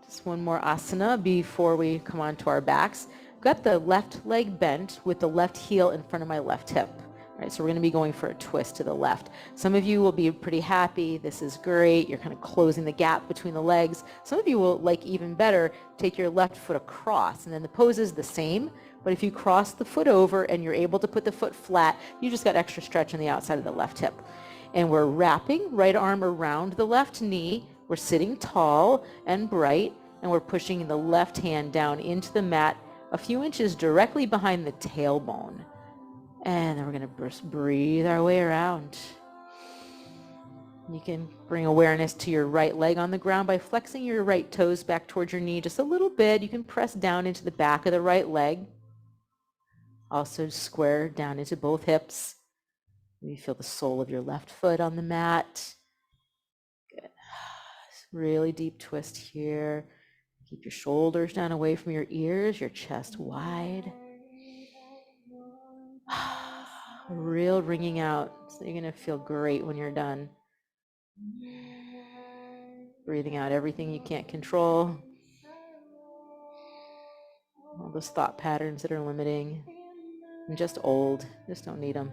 S1: Just one more asana before we come on to our backs. I've got the left leg bent with the left heel in front of my left hip. All right, so we're going to be going for a twist to the left. Some of you will be pretty happy. This is great. You're kind of closing the gap between the legs. Some of you will, like even better, take your left foot across, and then the pose is the same. But if you cross the foot over and you're able to put the foot flat, you just got extra stretch on the outside of the left hip. And we're wrapping right arm around the left knee. We're sitting tall and bright, and we're pushing the left hand down into the mat a few inches directly behind the tailbone. And then we're going to just breathe our way around. You can bring awareness to your right leg on the ground by flexing your right toes back towards your knee just a little bit. You can press down into the back of the right leg. Also square down into both hips. You feel the sole of your left foot on the mat. Good. Really deep twist here. Keep your shoulders down away from your ears, your chest wide. Real ringing out. So you're going to feel great when you're done. Breathing out everything you can't control. All those thought patterns that are limiting and just old. Just don't need them.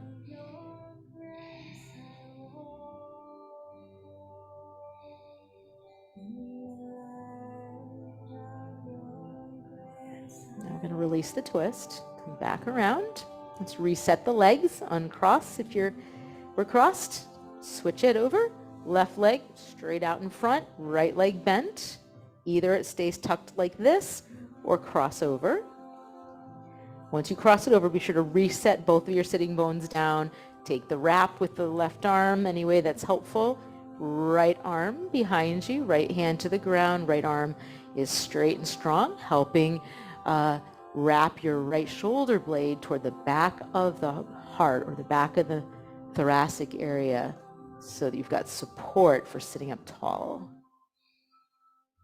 S1: Now we're going to release the twist. Come back around. Let's reset the legs. Uncross if we're crossed. Switch it over. Left leg straight out in front. Right leg bent. Either it stays tucked like this or cross over. Once you cross it over, be sure to reset both of your sitting bones down. Take the wrap with the left arm any way that's helpful. Right arm behind you. Right hand to the ground. Right arm is straight and strong, helping wrap your right shoulder blade toward the back of the heart or the back of the thoracic area so that you've got support for sitting up tall.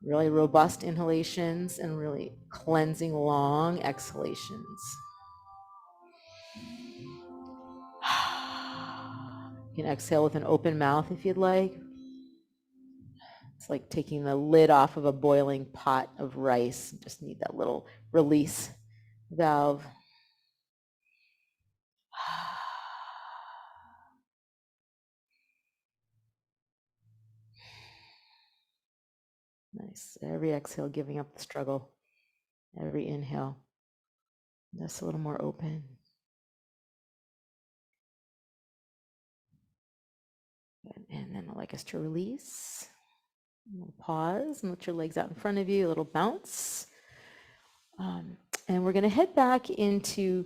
S1: Really robust inhalations and really cleansing long exhalations. You can exhale with an open mouth if you'd like. It's like taking the lid off of a boiling pot of rice. You just need that little release valve. Nice. Every exhale giving up the struggle. Every inhale just a little more open. And then I'd like us to release. We'll pause and let your legs out in front of you, a little bounce. And we're going to head back into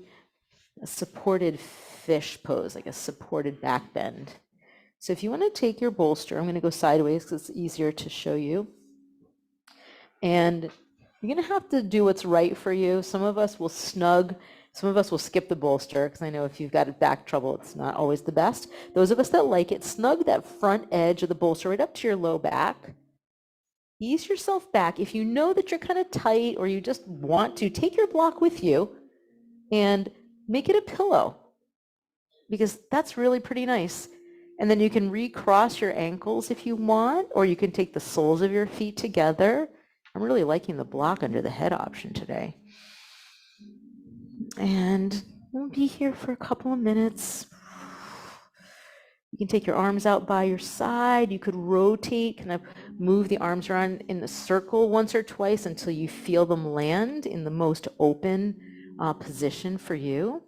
S1: a supported fish pose, like a supported back bend. So if you want to take your bolster, I'm going to go sideways because it's easier to show you. And you're going to have to do what's right for you. Some of us will snug. Some of us will skip the bolster because I know if you've got back trouble, it's not always the best. Those of us that like it, snug that front edge of the bolster right up to your low back. Ease yourself back. If you know that you're kind of tight or you just want to, take your block with you and make it a pillow because that's really pretty nice. And then you can recross your ankles if you want, or you can take the soles of your feet together. I'm really liking the block under the head option today. And we'll be here for a couple of minutes. You can take your arms out by your side. You could rotate, kind of move the arms around in a circle once or twice until you feel them land in the most open position for you.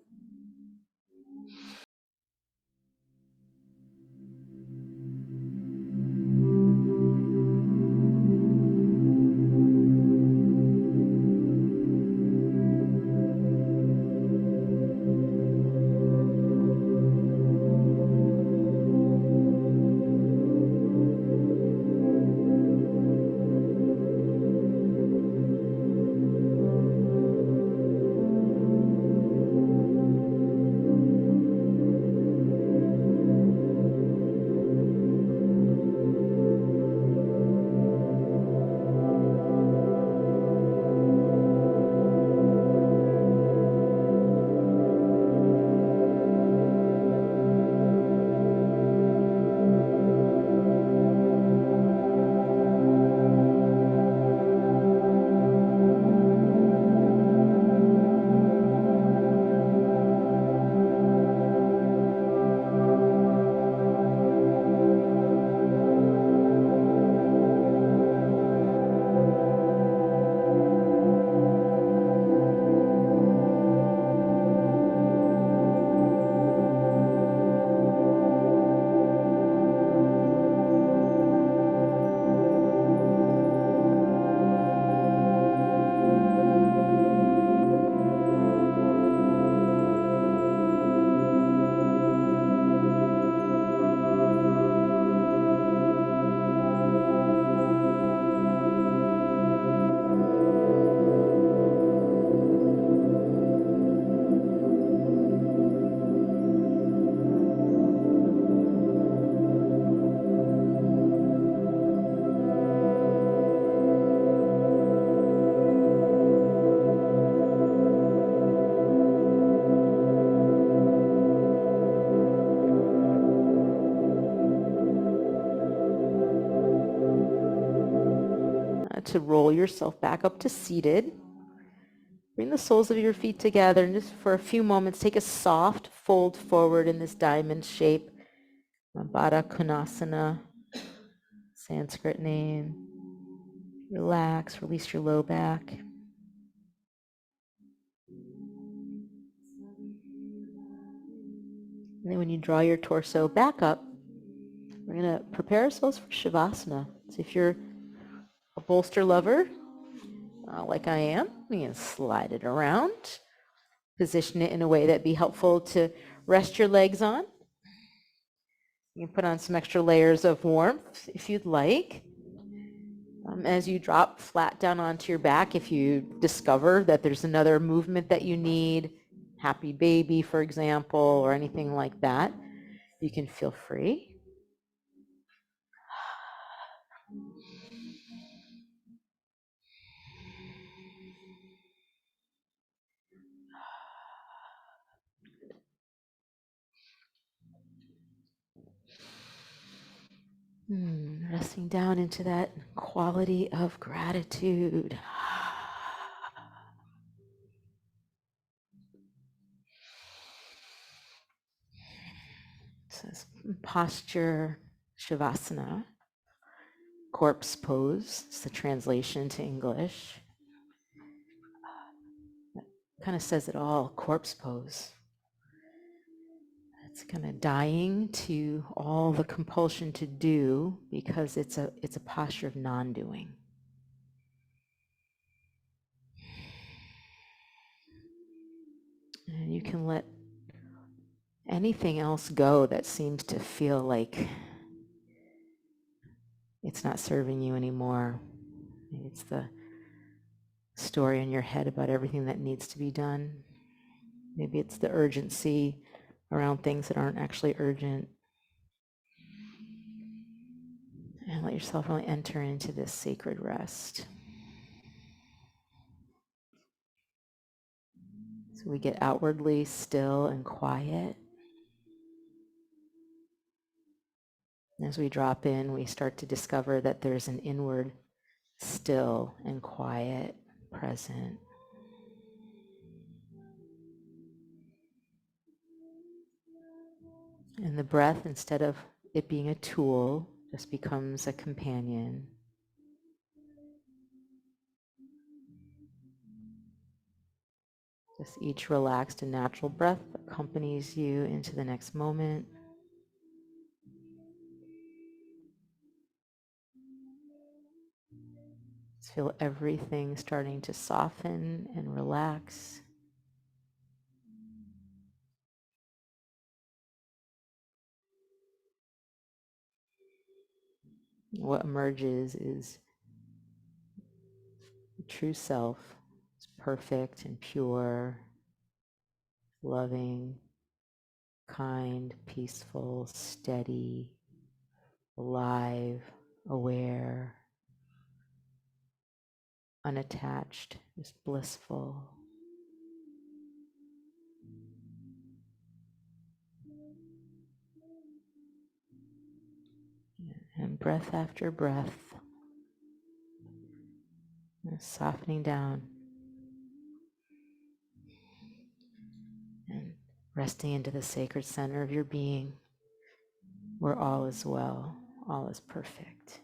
S1: to roll yourself back up to seated. Bring the soles of your feet together and just for a few moments, take a soft fold forward in this diamond shape. Baddha Konasana, Sanskrit name. Relax, release your low back. And then when you draw your torso back up, we're going to prepare ourselves for Shavasana. So if you're a bolster lover, like I am, you can slide it around, position it in a way that'd be helpful to rest your legs on. You can put on some extra layers of warmth if you'd like. As you drop flat down onto your back, if you discover that there's another movement that you need, happy baby, for example, or anything like that, you can feel free. Resting down into that quality of gratitude. It says posture, Shavasana, corpse pose. It's the translation to English. That kind of says it all, corpse pose. It's kind of dying to all the compulsion to do because it's a posture of non-doing. And you can let anything else go that seems to feel like it's not serving you anymore. Maybe it's the story in your head about everything that needs to be done. Maybe it's the urgency around things that aren't actually urgent. And let yourself really enter into this sacred rest. So we get outwardly still and quiet. As we drop in, we start to discover that there's an inward still and quiet present. And the breath, instead of it being a tool, just becomes a companion. Just each relaxed and natural breath accompanies you into the next moment. Just feel everything starting to soften and relax. What emerges is the true self. It's perfect and pure, loving, kind, peaceful, steady, alive, aware, unattached, just blissful. And breath after breath, softening down and resting into the sacred center of your being, where all is well, all is perfect.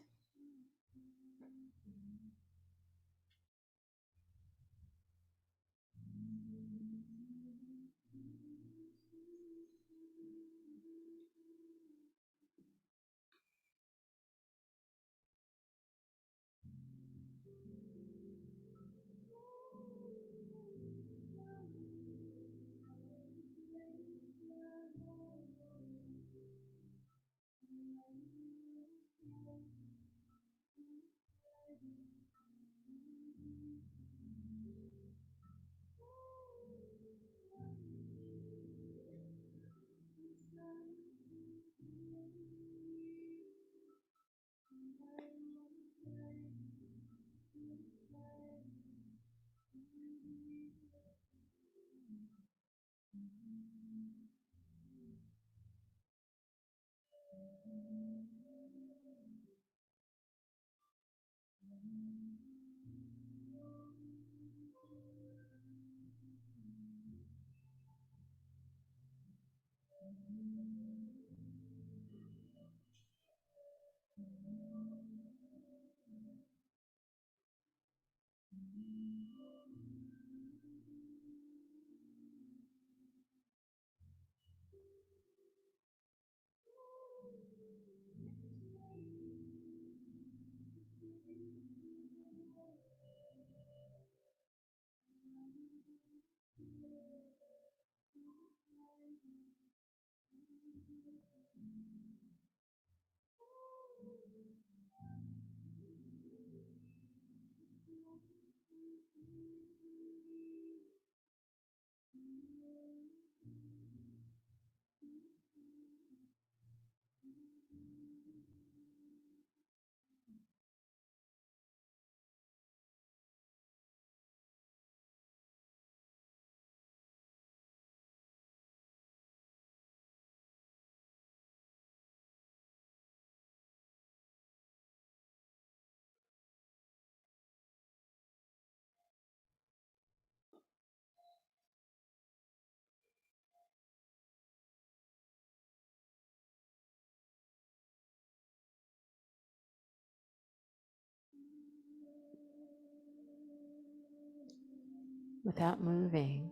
S1: Without moving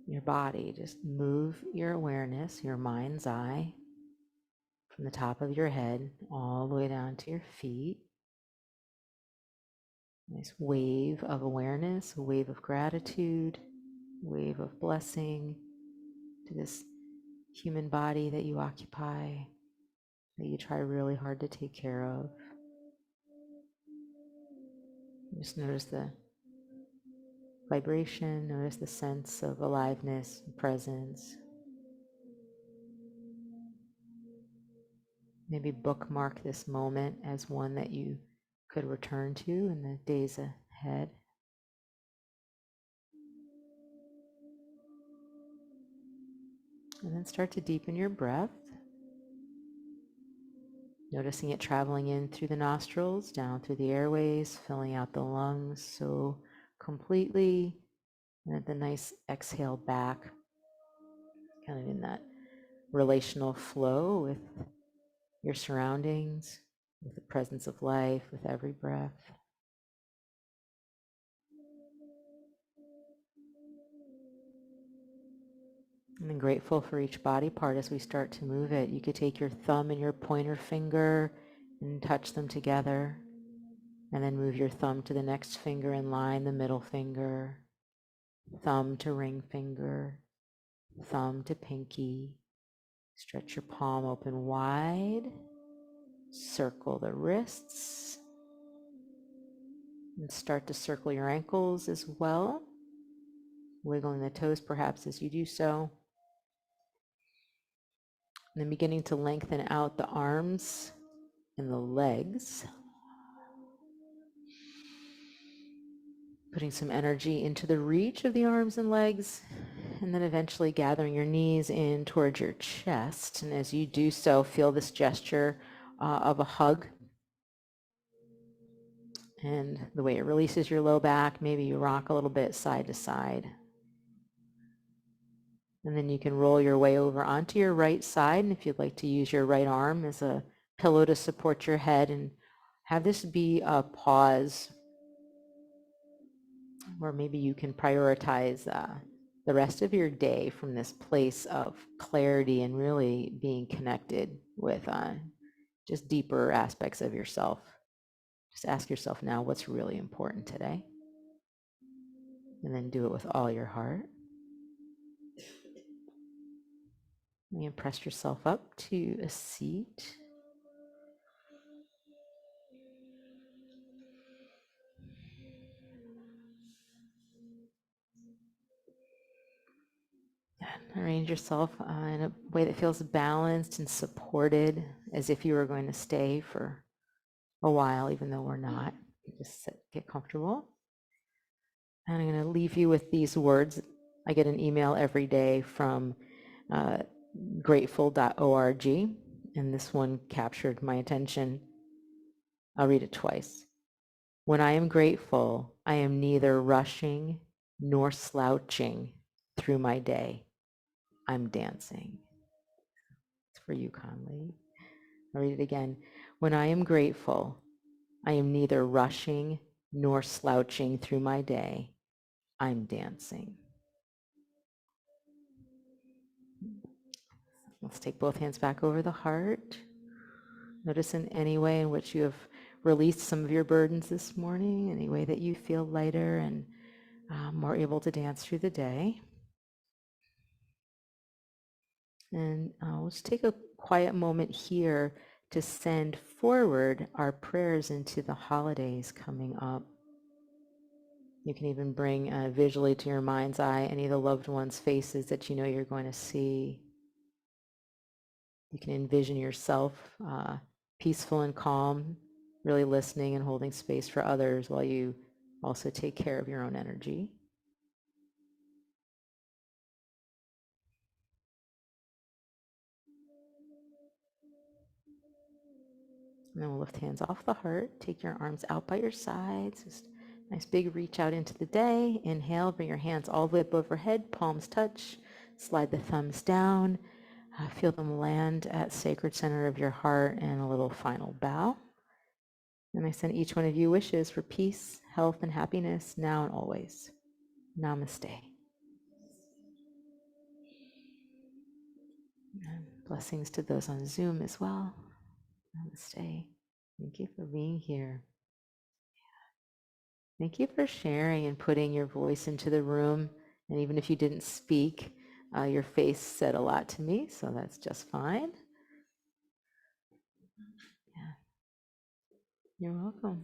S1: your body, just move your awareness, your mind's eye, from the top of your head all the way down to your feet. Nice wave of awareness, a wave of gratitude, a wave of blessing to this human body that you occupy, that you try really hard to take care of. Just notice the vibration, notice the sense of aliveness, presence. Maybe bookmark this moment as one that you could return to in the days ahead. And then start to deepen your breath, noticing it traveling in through the nostrils, down through the airways, filling out the lungs so completely, and at the nice exhale back, kind of in that relational flow with your surroundings, with the presence of life, with every breath. And then grateful for each body part as we start to move it. You could take your thumb and your pointer finger and touch them together. And then move your thumb to the next finger in line, the middle finger, thumb to ring finger, thumb to pinky. Stretch your palm open wide. Circle the wrists. And start to circle your ankles as well. Wiggling the toes perhaps as you do so. And then beginning to lengthen out the arms and the legs. Putting some energy into the reach of the arms and legs. And then eventually gathering your knees in towards your chest. And as you do so, feel this gesture of a hug. And the way it releases your low back, maybe you rock a little bit side to side. And then you can roll your way over onto your right side. And if you'd like to use your right arm as a pillow to support your head, and have this be a pause where maybe you can prioritize the rest of your day from this place of clarity and really being connected with just deeper aspects of yourself. Just ask yourself now, what's really important today? And then do it with all your heart. And press yourself up to a seat. And arrange yourself in a way that feels balanced and supported, as if you were going to stay for a while, even though we're not. Just sit, get comfortable. And I'm going to leave you with these words. I get an email every day from grateful.org, and this one captured my attention. I'll read it twice. When I am grateful, I am neither rushing nor slouching through my day. I'm dancing. It's for you, Conley. I'll read it again. When I am grateful, I am neither rushing nor slouching through my day. I'm dancing. Let's take both hands back over the heart. Notice in any way in which you have released some of your burdens this morning, any way that you feel lighter and more able to dance through the day. And we'll just take a quiet moment here to send forward our prayers into the holidays coming up. You can even bring visually to your mind's eye any of the loved ones' faces that you know you're going to see. You can envision yourself peaceful and calm, really listening and holding space for others while you also take care of your own energy. And then we'll lift hands off the heart. Take your arms out by your sides. Just nice big reach out into the day. Inhale, bring your hands all the way up overhead. Palms touch. Slide the thumbs down. Feel them land at sacred center of your heart, and a little final bow. And I send each one of you wishes for peace, health, and happiness now and always. Namaste. And blessings to those on Zoom as well. Namaste. Thank you for being here. Thank you for sharing and putting your voice into the room. And even if you didn't speak, your face said a lot to me, so that's just fine. Yeah. You're welcome.